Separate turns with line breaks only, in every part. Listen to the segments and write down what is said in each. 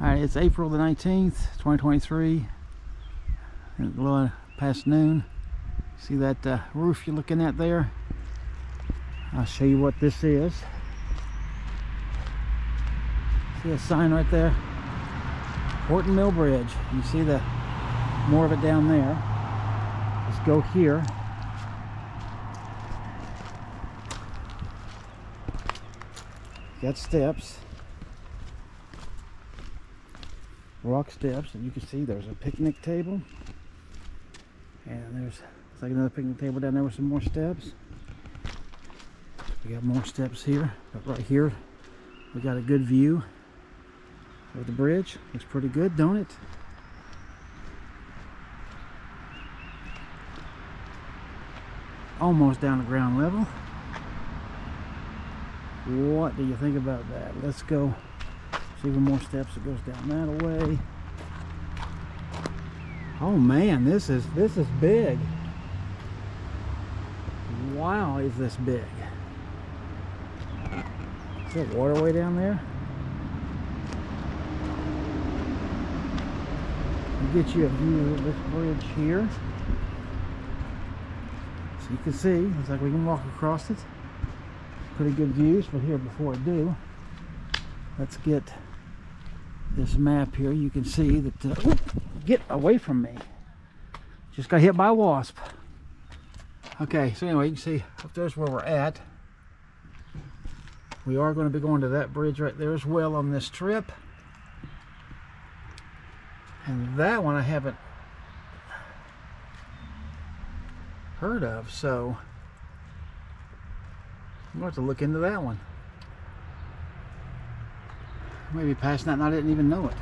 Alright, it's April the 19th, 2023. A little past noon. See that roof you're looking at there? I'll show you what this is. See a sign right there? Horton Mill Bridge. You see the more of it down there. Let's go here. Got steps. Rock steps, and you can see there's a picnic table. And there's like another picnic table down there with some more steps. We got more steps here, but right here we got a good view of the bridge. Looks pretty good, don't it? Almost down to ground level. What do you think about that? Let's go. There's even more steps that goes down that way. Oh man, this is big. Wow, is this big? Is there a waterway down there? I'll get you a view of this bridge here. So you can see, looks like we can walk across it. Pretty good views, but here before I do, let's get this map here. You can see that, get away from me. Just got hit by a wasp. Okay, so anyway, you can see up there's where we're at. We are going to be going to that bridge right there as well on this trip. And that one I haven't heard of, so I'm going to have to look into that one. Maybe past that and I didn't even know it.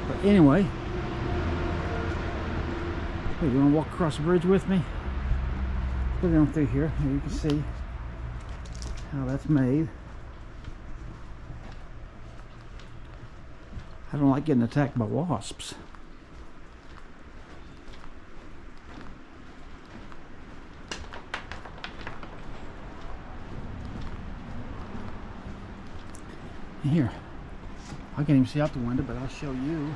But anyway, hey, you want to walk across the bridge with me? Put it on through here. Here you can see how that's made. I don't like getting attacked by wasps. Here, I can't even see out the window, but I'll show you.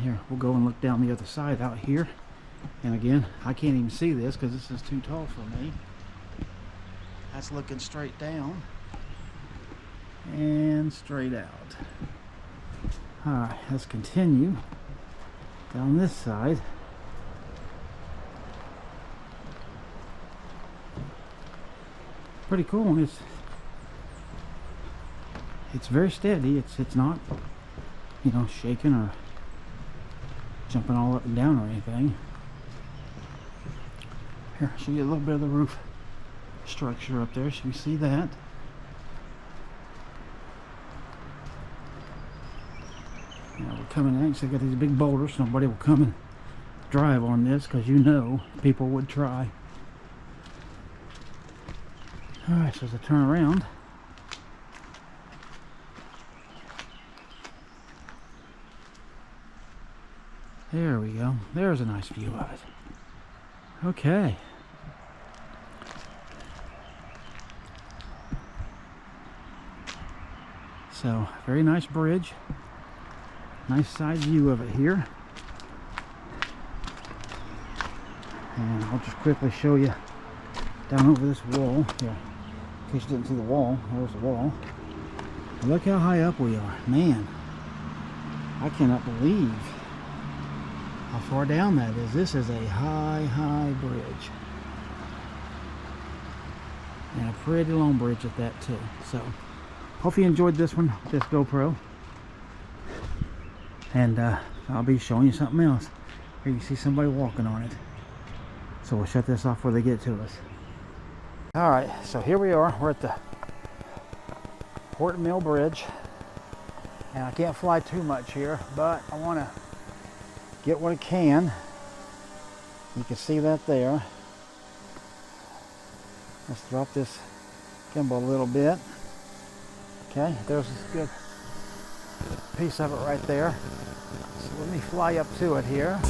Here, we'll go and look down the other side out here. And again, I can't even see this because this is too tall for me. That's looking straight down and straight out. Alright, let's continue down this side. Pretty cool. It's very steady. It's not, you know, shaking or jumping all up and down or anything. Here, I'll show you a little bit of the roof structure up there. So you see that. Now we're coming out. So I got these big boulders. Nobody will come and drive on this because you know people would try. Alright, so as I turn around, there we go. There's a nice view of it. Okay. So, very nice bridge. Nice side view of it here. And I'll just quickly show you down over this wall here. In case you didn't see the wall, there's the wall. And look how high up we are. Man, I cannot believe how far down that is. This is a high bridge. And a pretty long bridge at that too. So, hope you enjoyed this one, this GoPro. And I'll be showing you something else. Here you see somebody walking on it. So we'll shut this off before they get to us. Alright, so here we are. We're at the Horton Mill Bridge. And I can't fly too much here, but I want to get what I can. You can see that there. Let's drop this gimbal a little bit. Okay, there's this good piece of it right there. So let me fly up to it here.